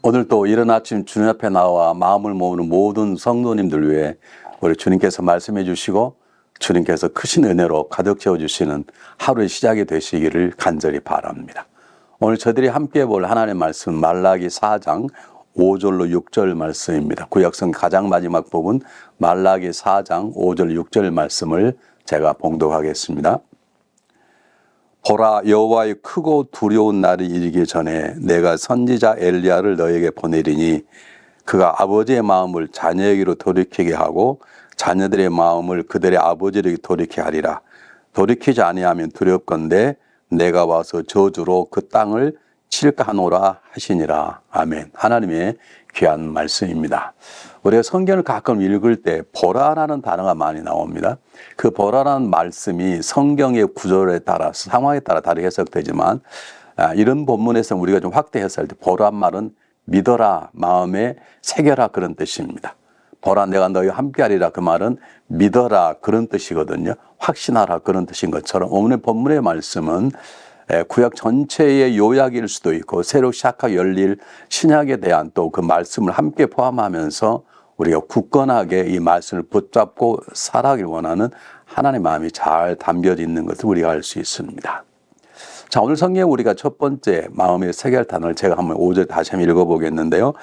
오늘도 이른 아침 주님 앞에 나와 마음을 모으는 모든 성도님들 위해 우리 주님께서 말씀해 주시고 주님께서 크신 은혜로 가득 채워주시는 하루의 시작이 되시기를 간절히 바랍니다. 오늘 저희들이 함께 볼 하나님의 말씀 말라기 4장 5절로 6절 말씀입니다. 구약성 가장 마지막 부분 말라기 4장 5절 6절 말씀을 제가 봉독하겠습니다. 보라, 여호와의 크고 두려운 날이 이르기 전에 내가 선지자 엘리야를 너에게 보내리니 그가 아버지의 마음을 자녀에게로 돌이키게 하고 자녀들의 마음을 그들의 아버지에게 돌이키게 하리라. 돌이키지 아니하면 두렵건대 내가 와서 저주로 그 땅을 칠까 하노라 하시니라. 아멘. 하나님의 귀한 말씀입니다. 우리가 성경을 가끔 읽을 때 보라라는 단어가 많이 나옵니다. 그 보라라는 말씀이 성경의 구절에 따라서 상황에 따라 다르게 해석되지만 이런 본문에서 우리가 좀 확대 해석할 때 보란 말은 믿어라, 마음에 새겨라 그런 뜻입니다. 보라, 내가 너희와 함께하리라 그 말은 믿어라 그런 뜻이거든요. 확신하라 그런 뜻인 것처럼 오늘 본문의 말씀은 구약 전체의 요약일 수도 있고 새로 시작하고 열릴 신약에 대한 또 그 말씀을 함께 포함하면서 우리가 굳건하게 이 말씀을 붙잡고 살아가길 원하는 하나님의 마음이 잘 담겨져 있는 것을 우리가 알 수 있습니다. 자, 오늘 성경에 우리가 첫 번째 마음의 새겨할 단어를 제가 한번 5절 다시 한번 읽어보겠는데요.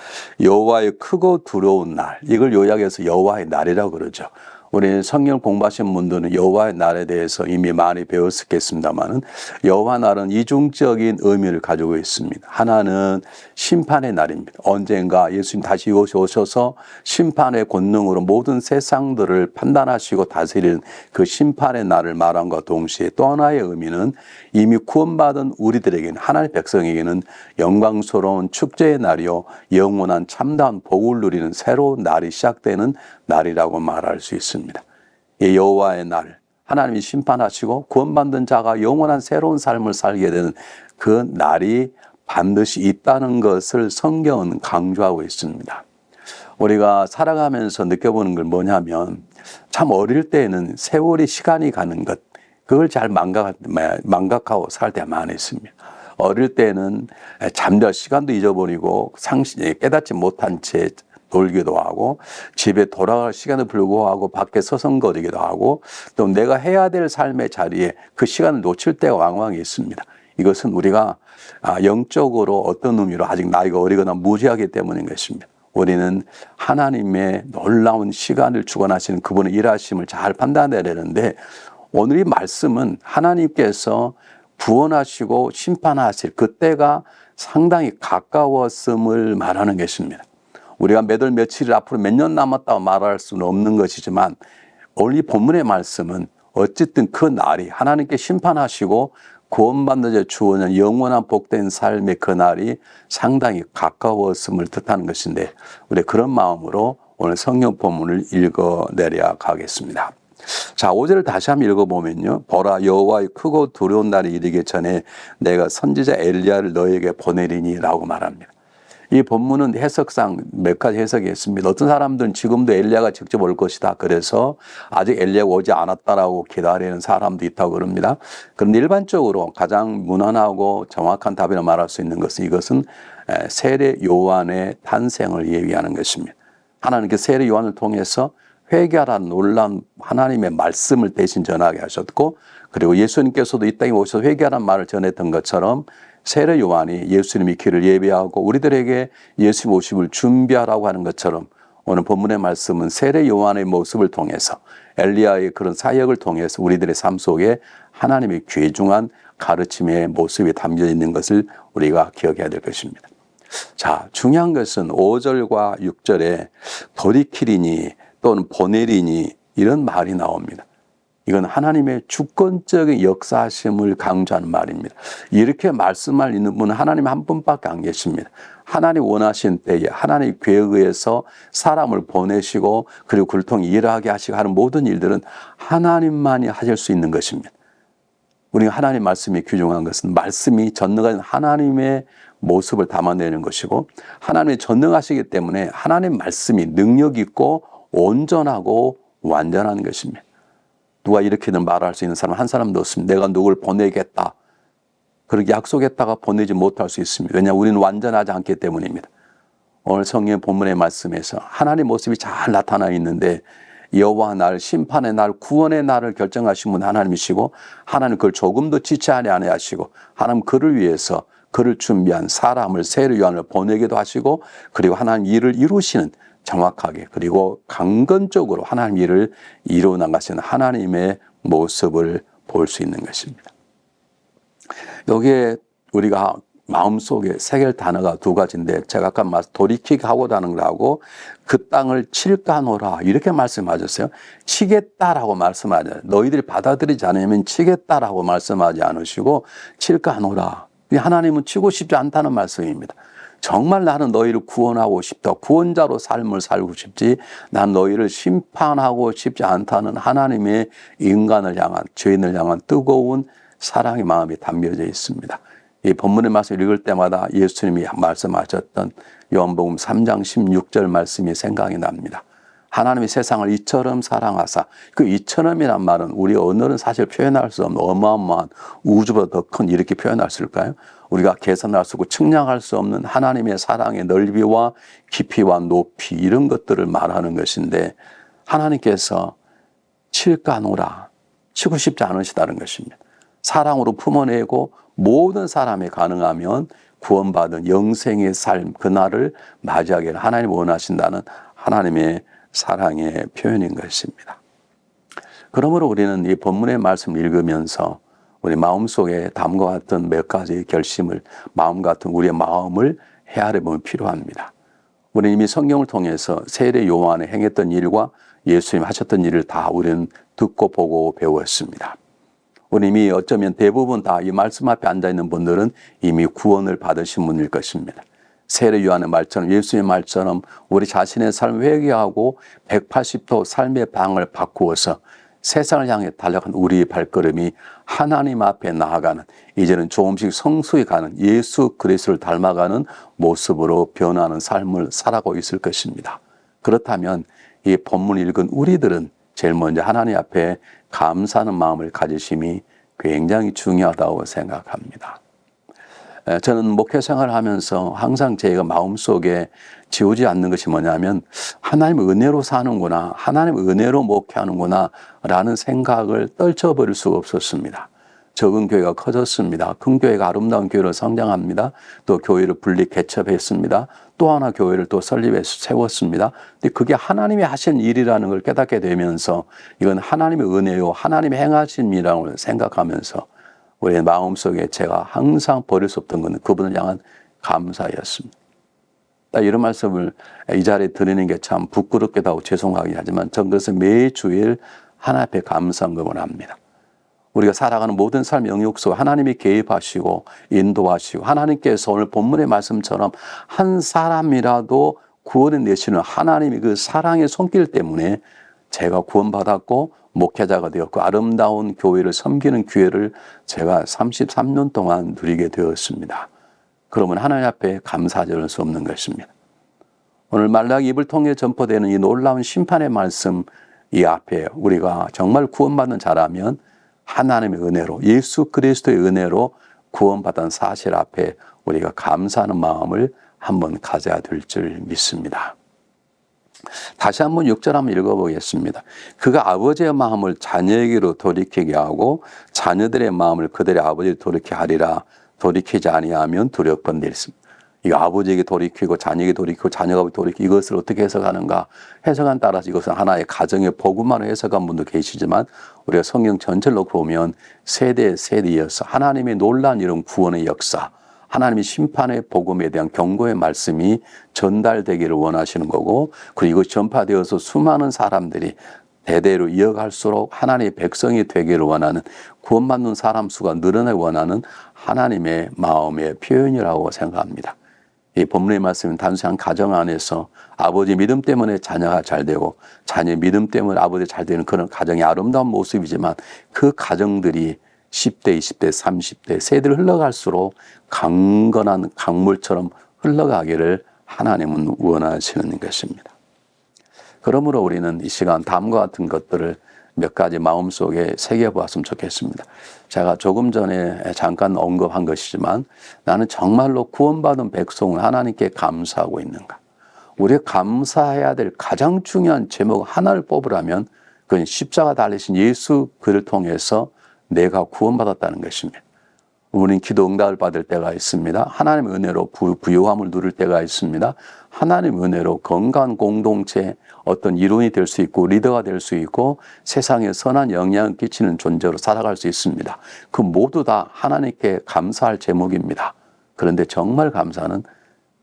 여호와의 크고 두려운 날, 이걸 요약해서 여호와의 날이라고 그러죠. 우리 성경 공부하신 분들은 여호와의 날에 대해서 이미 많이 배웠겠습니다만은 여호와 날은 이중적인 의미를 가지고 있습니다. 하나는 심판의 날입니다. 언젠가 예수님 다시 오셔서 심판의 권능으로 모든 세상들을 판단하시고 다스리는 그 심판의 날을 말함과 동시에 또 하나의 의미는 이미 구원받은 우리들에게는 하나님의 백성에게는 영광스러운 축제의 날이요 영원한 참다운 복을 누리는 새로운 날이 시작되는 날이라고 말할 수 있습니다. 이 여호와의 날, 하나님이 심판하시고 구원받는 자가 영원한 새로운 삶을 살게 되는 그 날이 반드시 있다는 것을 성경은 강조하고 있습니다. 우리가 살아가면서 느껴보는 건 뭐냐면 참 어릴 때에는 세월이 시간이 가는 것, 그걸 잘 망각하고 살 때가 많이 있습니다. 어릴 때는 잠잘 시간도 잊어버리고 깨닫지 못한 채 놀기도 하고 집에 돌아갈 시간을 불구하고 밖에 서성거리기도 하고 또 내가 해야 될 삶의 자리에 그 시간을 놓칠 때가 왕왕 있습니다. 이것은 우리가 영적으로 어떤 의미로 아직 나이가 어리거나 무지하기 때문인 것입니다. 우리는 하나님의 놀라운 시간을 주관하시는 그분의 일하심을 잘 판단해야 되는데 오늘 이 말씀은 하나님께서 구원하시고 심판하실 그때가 상당히 가까웠음을 말하는 것입니다. 우리가 몇 월 며칠 앞으로 몇 년 남았다고 말할 수는 없는 것이지만 오늘 이 본문의 말씀은 어쨌든 그 날이 하나님께 심판하시고 구원받는 자 주어는 영원한 복된 삶의 그 날이 상당히 가까웠음을 뜻하는 것인데 우리 그런 마음으로 오늘 성경 본문을 읽어내려 가겠습니다. 자, 5절을 다시 한번 읽어보면요. 보라, 여호와의 크고 두려운 날이 이르기 전에 내가 선지자 엘리야를 너에게 보내리니 라고 말합니다. 이 본문은 해석상 몇 가지 해석이 있습니다. 어떤 사람들은 지금도 엘리야가 직접 올 것이다. 그래서 아직 엘리야가 오지 않았다라고 기다리는 사람도 있다고 그럽니다. 그런데 일반적으로 가장 무난하고 정확한 답이라 말할 수 있는 것은 이것은 세례 요한의 탄생을 얘기하는 것입니다. 하나님께서 세례 요한을 통해서 회개하라는 놀라운 하나님의 말씀을 대신 전하게 하셨고 그리고 예수님께서도 이 땅에 오셔서 회개하라는 말을 전했던 것처럼 세례 요한이 예수님의 길을 예비하고 우리들에게 예수님 오심을 준비하라고 하는 것처럼 오늘 본문의 말씀은 세례 요한의 모습을 통해서 엘리야의 그런 사역을 통해서 우리들의 삶 속에 하나님의 귀중한 가르침의 모습이 담겨 있는 것을 우리가 기억해야 될 것입니다. 자, 중요한 것은 5절과 6절에 돌이키리니 또는 보내리니 이런 말이 나옵니다. 이건 하나님의 주권적인 역사심을 강조하는 말입니다. 이렇게 말씀할 있는 분은 하나님 한 분밖에 안 계십니다. 하나님 원하신 때에 하나님 계획에 의해서 사람을 보내시고 그리고 그를 통해 일하게 하시고 하는 모든 일들은 하나님만이 하실 수 있는 것입니다. 우리가 하나님 말씀이 귀중한 것은 말씀이 전능하신 하나님의 모습을 담아내는 것이고 하나님이 전능하시기 때문에 하나님 말씀이 능력 있고 온전하고 완전한 것입니다. 누가 이렇게는 말할 수 있는 사람 한 사람도 없습니다. 내가 누굴 보내겠다. 그렇게 약속했다가 보내지 못할 수 있습니다. 왜냐하면 우리는 완전하지 않기 때문입니다. 오늘 성경 본문의 말씀에서 하나님 모습이 잘 나타나 있는데 여호와 날, 심판의 날, 구원의 날을 결정하신 분 하나님이시고 하나님 그걸 조금도 지체하지 아니하시고 하나님 그를 위해서 그를 준비한 사람을 세례 요한을 보내기도 하시고 그리고 하나님 일을 이루시는 정확하게 그리고 강건적으로 하나님 일을 이루어 나가시는 하나님의 모습을 볼 수 있는 것입니다. 여기에 우리가 마음속에 새길 단어가 두 가지인데 제가 아까 돌이키게 하고자 하는 거라고 그 땅을 칠까노라 이렇게 말씀하셨어요. 치겠다라고 말씀하지 않아요. 너희들이 받아들이지 않으면 치겠다라고 말씀하지 않으시고 칠까노라. 하나님은 치고 싶지 않다는 말씀입니다. 정말 나는 너희를 구원하고 싶다. 구원자로 삶을 살고 싶지 난 너희를 심판하고 싶지 않다는 하나님의 인간을 향한 죄인을 향한 뜨거운 사랑의 마음이 담겨져 있습니다. 이 본문의 말씀을 읽을 때마다 예수님이 말씀하셨던 요한복음 3장 16절 말씀이 생각이 납니다. 하나님이 세상을 이처럼 사랑하사 그 이처럼이란 말은 우리 언어는 사실 표현할 수 없는 어마어마한 우주보다 더 큰 이렇게 표현할 수 있을까요? 우리가 계산할 수 없고 측량할 수 없는 하나님의 사랑의 넓이와 깊이와 높이 이런 것들을 말하는 것인데 하나님께서 칠까노라 치고 싶지 않으시다는 것입니다. 사랑으로 품어내고 모든 사람이 가능하면 구원받은 영생의 삶 그날을 맞이하기를 하나님이 원하신다는 하나님의 사랑의 표현인 것입니다. 그러므로 우리는 이 본문의 말씀을 읽으면서 우리 마음속에 담과 같은 몇 가지의 결심을 마음 같은 우리의 마음을 헤아려 보면 필요합니다. 우리는 이미 성경을 통해서 세례 요한이 행했던 일과 예수님 하셨던 일을 다 우리는 듣고 보고 배웠습니다. 우리 이미 어쩌면 대부분 다 이 말씀 앞에 앉아있는 분들은 이미 구원을 받으신 분일 것입니다. 세례 요한의 말처럼 예수님의 말처럼 우리 자신의 삶을 회개하고 180도 삶의 방을 바꾸어서 세상을 향해 달려간 우리의 발걸음이 하나님 앞에 나아가는 이제는 조금씩 성수에 가는 예수 그리스도를 닮아가는 모습으로 변하는 삶을 살아가고 있을 것입니다. 그렇다면 이 본문을 읽은 우리들은 제일 먼저 하나님 앞에 감사하는 마음을 가지심이 굉장히 중요하다고 생각합니다. 저는 목회 생활을 하면서 항상 제가 마음속에 지우지 않는 것이 뭐냐면 하나님의 은혜로 사는구나, 하나님의 은혜로 목회하는구나 라는 생각을 떨쳐버릴 수가 없었습니다. 적은 교회가 커졌습니다. 큰 교회가 아름다운 교회로 성장합니다. 또 교회를 분리 개척했습니다. 또 하나 교회를 또 설립해서 세웠습니다. 근데 그게 하나님이 하신 일이라는 걸 깨닫게 되면서 이건 하나님의 은혜요, 하나님의 행하신 일이라고 생각하면서 우리의 마음속에 제가 항상 버릴 수 없던 것은 그분을 향한 감사였습니다. 이런 말씀을 이 자리에 드리는 게 참 부끄럽기도 하고 죄송하긴 하지만 전 그래서 매주일 하나님 앞에 감사헌금을 합니다. 우리가 살아가는 모든 삶의 영역 속에 하나님이 개입하시고 인도하시고 하나님께서 오늘 본문의 말씀처럼 한 사람이라도 구원해 내시는 하나님의 그 사랑의 손길 때문에 제가 구원받았고 목회자가 되었고 아름다운 교회를 섬기는 기회를 제가 33년 동안 누리게 되었습니다. 그러면 하나님 앞에 감사하지 않을 수 없는 것입니다. 오늘 말라기 입을 통해 전포되는 이 놀라운 심판의 말씀 이 앞에 우리가 정말 구원받는 자라면 하나님의 은혜로 예수 그리스도의 은혜로 구원받은 사실 앞에 우리가 감사하는 마음을 한번 가져야 될 줄 믿습니다. 다시 한번 6절 한번 읽어보겠습니다. 그가 아버지의 마음을 자녀에게로 돌이키게 하고 자녀들의 마음을 그들의 아버지를 돌이키게 하리라. 돌이키지 아니하면 두렵건 일습니다. 이 아버지에게 돌이키고 자녀에게 돌이키고 자녀가 돌이키고 이것을 어떻게 해석하는가? 해석한 따라서 이것은 하나의 가정의 복음만을 해석한 분도 계시지만 우리가 성경 전체를 놓고 보면 세대에 이어서 하나님의 놀라운 이런 구원의 역사, 하나님의 심판의 복음에 대한 경고의 말씀이 전달되기를 원하시는 거고 그리고 전파되어서 수많은 사람들이 대대로 이어갈수록 하나님의 백성이 되기를 원하는 구원받는 사람 수가 늘어나기 원하는 하나님의 마음의 표현이라고 생각합니다. 이 본문의 말씀은 단순한 가정 안에서 아버지 믿음 때문에 자녀가 잘 되고 자녀 믿음 때문에 아버지 잘 되는 그런 가정의 아름다운 모습이지만 그 가정들이 10대, 20대, 30대 세대를 흘러갈수록 강건한 강물처럼 흘러가기를 하나님은 원하시는 것입니다. 그러므로 우리는 이 시간 다음과 같은 것들을 몇 가지 마음속에 새겨보았으면 좋겠습니다. 제가 조금 전에 잠깐 언급한 것이지만 나는 정말로 구원받은 백성을 하나님께 감사하고 있는가? 우리가 감사해야 될 가장 중요한 제목 하나를 뽑으라면 그건 십자가 달리신 예수 그를 통해서 내가 구원받았다는 것입니다. 우리는 기도 응답을 받을 때가 있습니다. 하나님의 은혜로 부요함을 누릴 때가 있습니다. 하나님의 은혜로 건강한 공동체 어떤 일원이 될 수 있고 리더가 될 수 있고 세상에 선한 영향을 끼치는 존재로 살아갈 수 있습니다. 그 모두 다 하나님께 감사할 제목입니다. 그런데 정말 감사는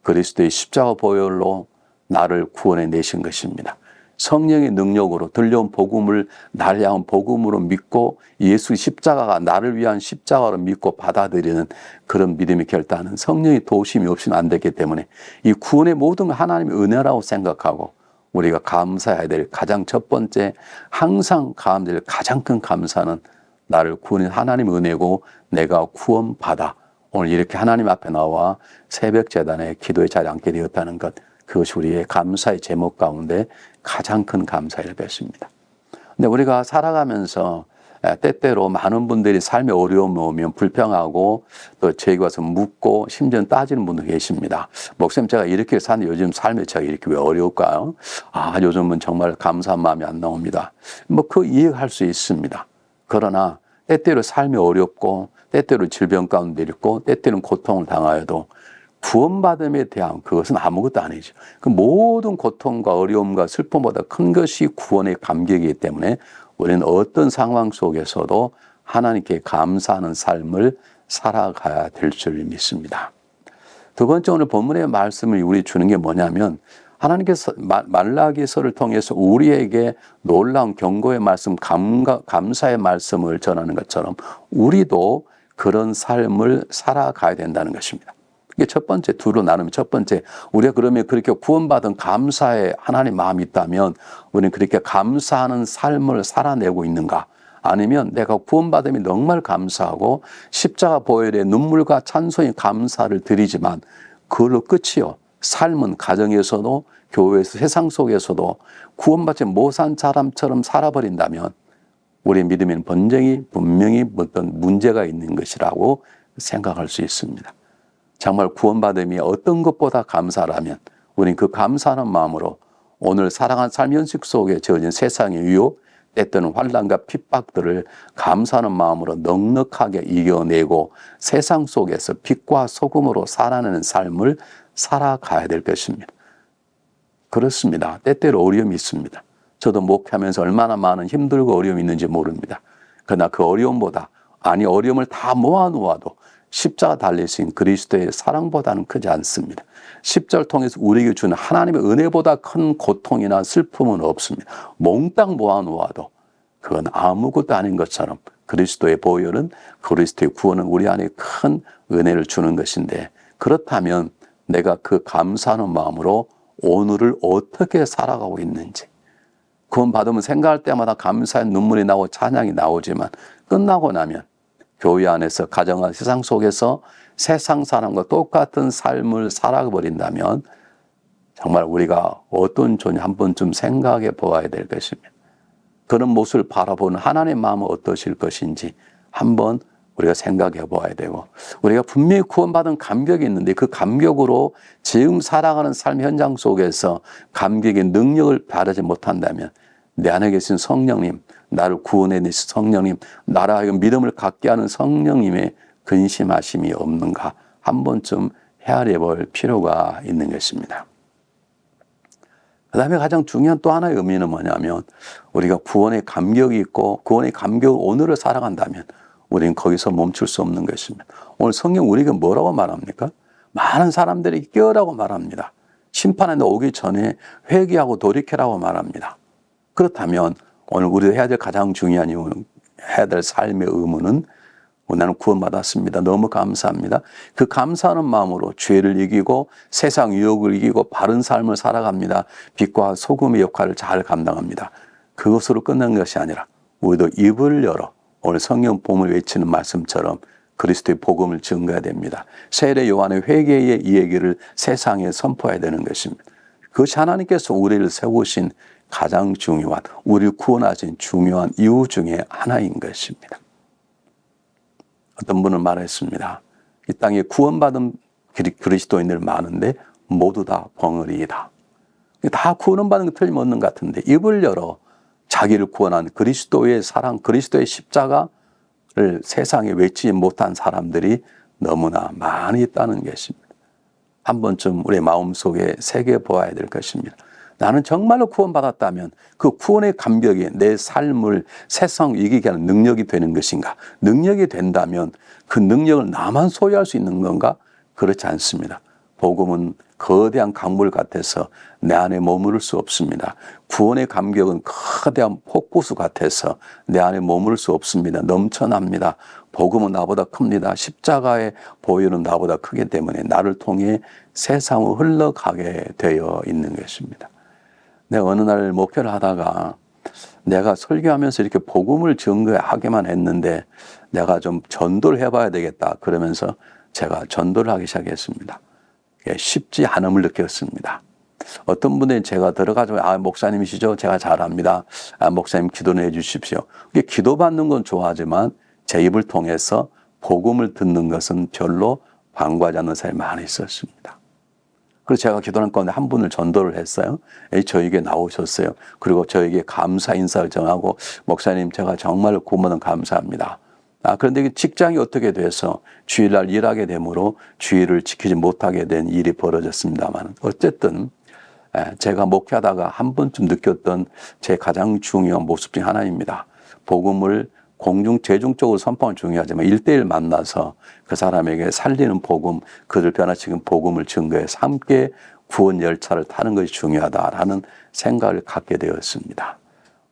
그리스도의 십자가 보혈로 나를 구원해 내신 것입니다. 성령의 능력으로 들려온 복음을 나를 향한 복음으로 믿고 예수 십자가가 나를 위한 십자가로 믿고 받아들이는 그런 믿음이 결단은 성령의 도우심이 없이는 안 되기 때문에 이 구원의 모든 하나님의 은혜라고 생각하고 우리가 감사해야 될 가장 첫 번째 항상 감사할 가장 큰 감사는 나를 구원한 하나님의 은혜고 내가 구원받아 오늘 이렇게 하나님 앞에 나와 새벽 제단에 기도에 자리에 앉게 되었다는 것 그것이 우리의 감사의 제목 가운데 가장 큰 감사를 뵙습니다. 근데 우리가 살아가면서 때때로 많은 분들이 삶에 어려움이 오면 불평하고 또 저에게 와서 묻고 심지어는 따지는 분도 계십니다. 목사님 제가 이렇게 사는데 요즘 삶에 제가 이렇게 왜 어려울까요? 요즘은 정말 감사한 마음이 안 나옵니다. 그 이해할 수 있습니다. 그러나 때때로 삶이 어렵고 때때로 질병 가운데 있고 때때로는 고통을 당하여도 구원받음에 대한 그것은 아무것도 아니죠. 그 모든 고통과 어려움과 슬픔보다 큰 것이 구원의 감격이기 때문에 우리는 어떤 상황 속에서도 하나님께 감사하는 삶을 살아가야 될 줄 믿습니다. 두 번째 오늘 본문의 말씀을 우리 주는 게 뭐냐면 하나님께서 말라기서를 통해서 우리에게 놀라운 경고의 말씀, 감사의 말씀을 전하는 것처럼 우리도 그런 삶을 살아가야 된다는 것입니다. 이게 첫 번째, 두로 나누면 첫 번째, 우리가 그러면 그렇게 구원받은 감사의 하나님 마음이 있다면 우리는 그렇게 감사하는 삶을 살아내고 있는가? 아니면 내가 구원받음이 정말 감사하고 십자가 보혈의 눈물과 찬송의 감사를 드리지만 그걸로 끝이요. 삶은 가정에서도 교회에서 세상 속에서도 구원받지 못한 사람처럼 살아버린다면 우리의 믿음에는 분명히 어떤 문제가 있는 것이라고 생각할 수 있습니다. 정말 구원받음이 어떤 것보다 감사라면 우리는 그 감사하는 마음으로 오늘 살아간 삶 현실 속에 저어진 세상의 유혹, 때때는 환난과 핍박들을 감사하는 마음으로 넉넉하게 이겨내고 세상 속에서 빛과 소금으로 살아내는 삶을 살아가야 될 것입니다. 그렇습니다. 때때로 어려움이 있습니다. 저도 목회하면서 얼마나 많은 힘들고 어려움이 있는지 모릅니다. 그러나 그 어려움보다 어려움을 다 모아놓아도 십자가 달리신 그리스도의 사랑보다는 크지 않습니다. 십자가를 통해서 우리에게 주는 하나님의 은혜보다 큰 고통이나 슬픔은 없습니다. 몽땅 모아놓아도 그건 아무것도 아닌 것처럼 그리스도의 보혈은 그리스도의 구원은 우리 안에 큰 은혜를 주는 것인데 그렇다면 내가 그 감사하는 마음으로 오늘을 어떻게 살아가고 있는지 구원 받으면 생각할 때마다 감사의 눈물이 나고 찬양이 나오지만 끝나고 나면 교회 안에서 가정과 세상 속에서 세상 사람과 똑같은 삶을 살아버린다면 정말 우리가 어떤 존재 한 번쯤 생각해 보아야 될 것입니다. 그런 모습을 바라보는 하나님의 마음은 어떠실 것인지 한번 우리가 생각해 보아야 되고 우리가 분명히 구원받은 감격이 있는데 그 감격으로 지금 살아가는 삶 현장 속에서 감격의 능력을 바르지 못한다면 내 안에 계신 성령님, 나를 구원해 내신 성령님, 나라 하여금 믿음을 갖게 하는 성령님의 근심하심이 없는가 한 번쯤 헤아려 볼 필요가 있는 것입니다. 그 다음에 가장 중요한 또 하나의 의미는 뭐냐면 우리가 구원의 감격이 있고 구원의 감격 오늘을 살아간다면 우리는 거기서 멈출 수 없는 것입니다. 오늘 성경 우리에게 뭐라고 말합니까? 많은 사람들이 깨어라고 말합니다. 심판에 오기 전에 회개하고 돌이켜라고 말합니다. 그렇다면 오늘 우리가 해야 될 가장 중요한 해야 될 삶의 의무는 나는 구원받았습니다. 너무 감사합니다. 그 감사하는 마음으로 죄를 이기고 세상 유혹을 이기고 바른 삶을 살아갑니다. 빛과 소금의 역할을 잘 감당합니다. 그것으로 끝난 것이 아니라 우리도 입을 열어 오늘 성경 복음을 외치는 말씀처럼 그리스도의 복음을 증거해야 됩니다. 세례 요한의 회개의 이 얘기를 세상에 선포해야 되는 것입니다. 그것이 하나님께서 우리를 세우신 가장 중요한, 우리를 구원하신 중요한 이유 중에 하나인 것입니다. 어떤 분은 말했습니다. 이 땅에 구원받은 그리스도인들 많은데 모두 다 벙어리이다. 다 구원은 받은 거 틀림없는 것 같은데 입을 열어 자기를 구원한 그리스도의 사랑, 그리스도의 십자가를 세상에 외치지 못한 사람들이 너무나 많이 있다는 것입니다. 한 번쯤 우리의 마음속에 새겨보아야 될 것입니다. 나는 정말로 구원받았다면 그 구원의 감격이 내 삶을 세상 이기게 하는 능력이 되는 것인가? 능력이 된다면 그 능력을 나만 소유할 수 있는 건가? 그렇지 않습니다. 복음은 거대한 강물 같아서 내 안에 머무를 수 없습니다. 구원의 감격은 거대한 폭포수 같아서 내 안에 머무를 수 없습니다. 넘쳐납니다. 복음은 나보다 큽니다. 십자가의 보혈은 나보다 크기 때문에 나를 통해 세상을 흘러가게 되어 있는 것입니다. 내가 어느 날 목회를 하다가 내가 설교하면서 이렇게 복음을 증거하기만 했는데 내가 좀 전도를 해봐야 되겠다. 그러면서 제가 전도를 하기 시작했습니다. 쉽지 않음을 느꼈습니다. 어떤 분들이 제가 들어가서 목사님이시죠? 제가 잘합니다. 목사님 기도는 해 주십시오. 기도받는 건 좋아하지만 제 입을 통해서 복음을 듣는 것은 별로 반가워하지 않는 사람이 많이 있었습니다. 그래서 제가 기도하는 가운데 한 분을 전도를 했어요. 저에게 나오셨어요. 그리고 저에게 감사 인사를 전하고 목사님 제가 정말 구원받은 감사합니다. 그런데 직장이 어떻게 돼서 주일날 일하게 되므로 주일을 지키지 못하게 된 일이 벌어졌습니다만 어쨌든 제가 목회하다가 한 번쯤 느꼈던 제 가장 중요한 모습 중 하나입니다. 복음을 대중적으로 선포하는 중요하지만 1대1 만나서 그 사람에게 살리는 복음, 그들 변화시키는 복음을 증거해서 함께 구원 열차를 타는 것이 중요하다라는 생각을 갖게 되었습니다.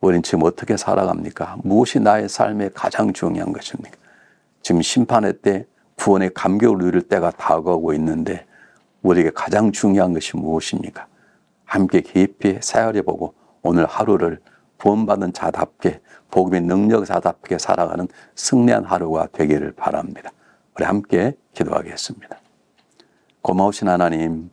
우리는 지금 어떻게 살아갑니까? 무엇이 나의 삶에 가장 중요한 것입니까? 지금 심판의 때 구원의 감격을 누릴 때가 다가오고 있는데 우리에게 가장 중요한 것이 무엇입니까? 함께 깊이 헤아려보고 오늘 하루를 구원받은 자답게 복음의 능력자답게 살아가는 승리한 하루가 되기를 바랍니다. 우리 함께 기도하겠습니다. 고마우신 하나님,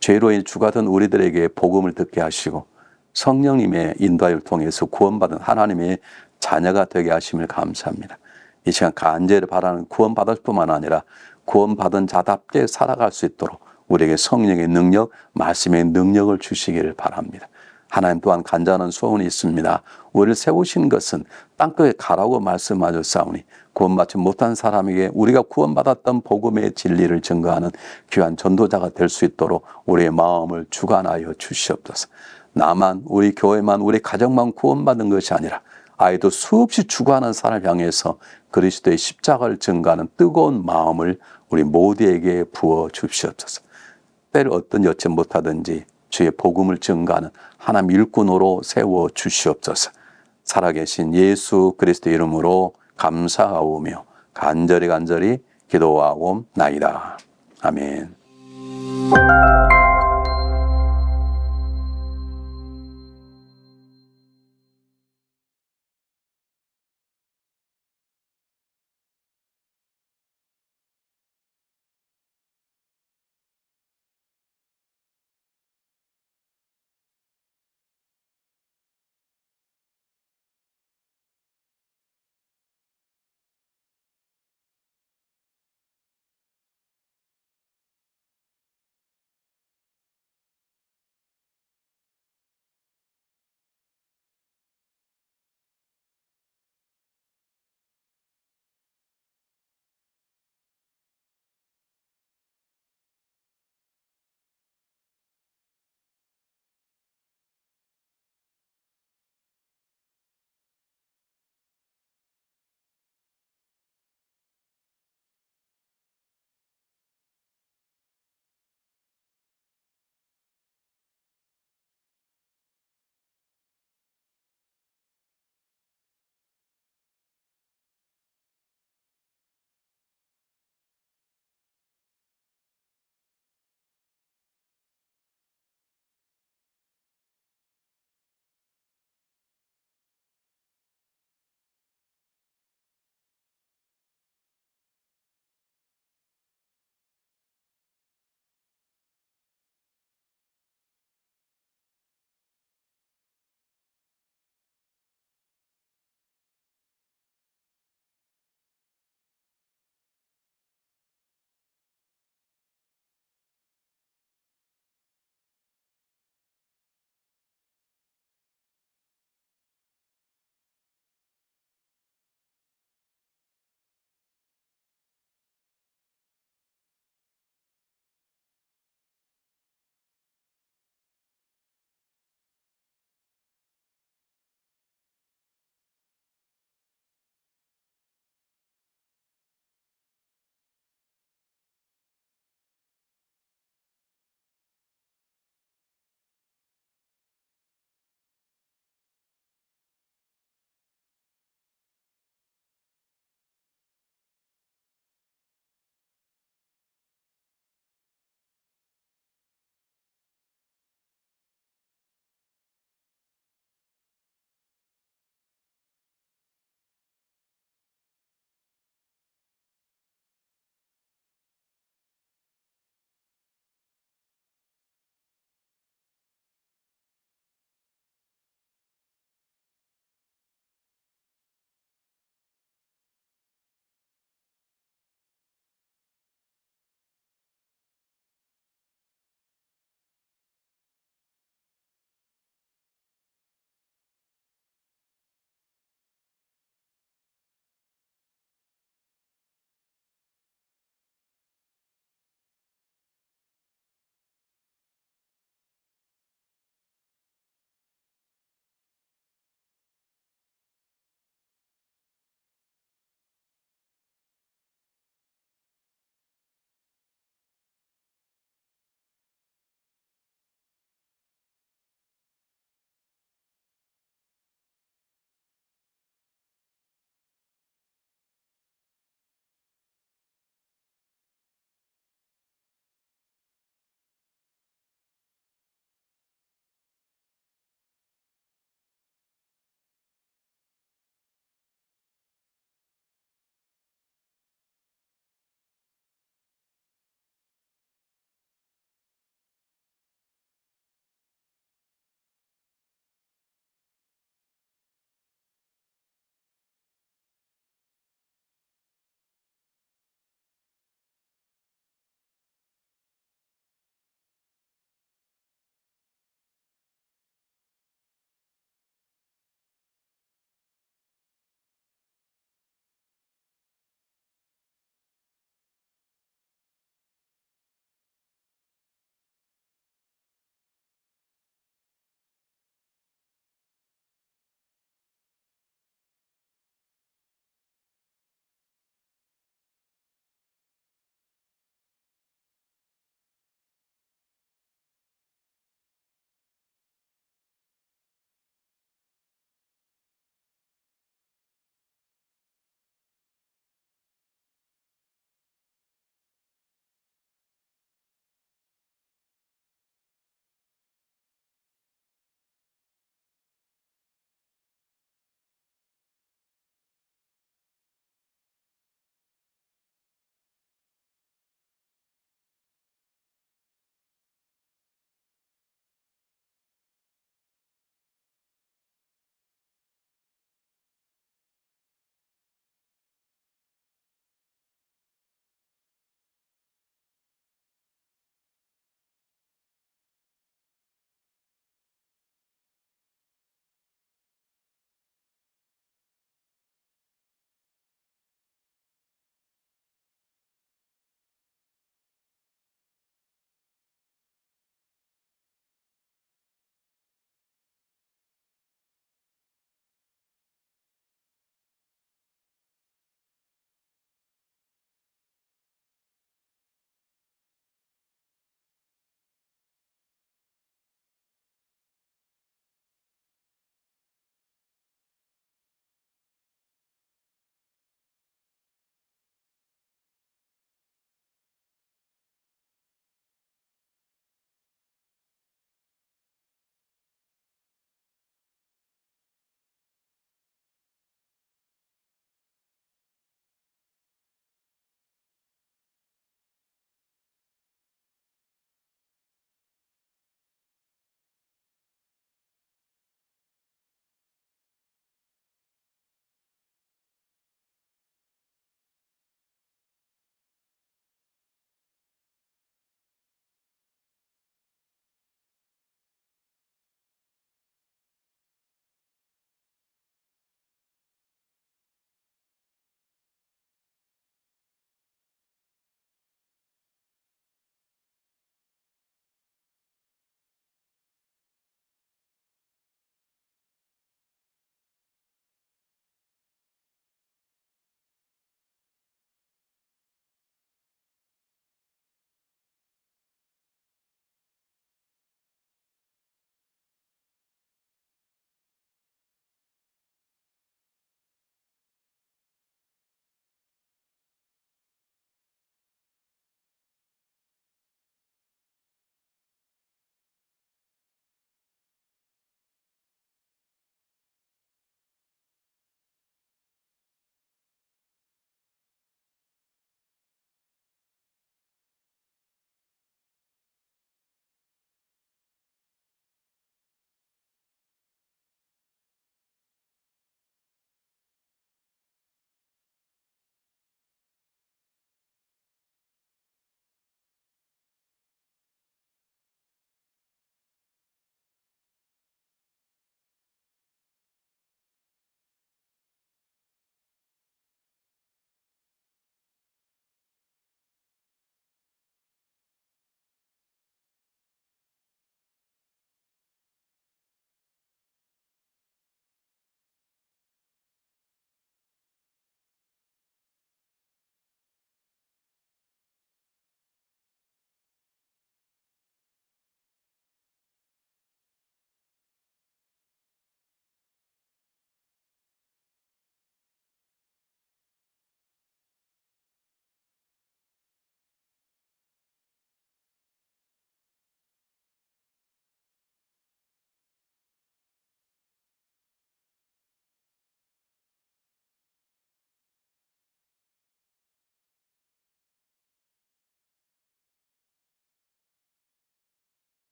죄로 인해 죽어던 우리들에게 복음을 듣게 하시고 성령님의 인도를 통해서 구원받은 하나님의 자녀가 되게 하심을 감사합니다. 이 시간 간절히 바라는 구원받을 뿐만 아니라 구원받은 자답게 살아갈 수 있도록 우리에게 성령의 능력, 말씀의 능력을 주시기를 바랍니다. 하나님 또한 간절한 소원이 있습니다. 우리를 세우신 것은 땅끝에 가라고 말씀하셨사오니 구원받지 못한 사람에게 우리가 구원받았던 복음의 진리를 증거하는 귀한 전도자가 될 수 있도록 우리의 마음을 주관하여 주시옵소서. 나만, 우리 교회만, 우리 가정만 구원받은 것이 아니라 아이도 수없이 죽어가는 사람을 향해서 그리스도의 십자가를 증거하는 뜨거운 마음을 우리 모두에게 부어 주시옵소서. 때를 어떤 여치 못하든지 주의 복음을 증거하는 하나님 일꾼으로 세워 주시옵소서. 살아계신 예수 그리스도 이름으로 감사하오며 간절히 기도하옵나이다. 아멘.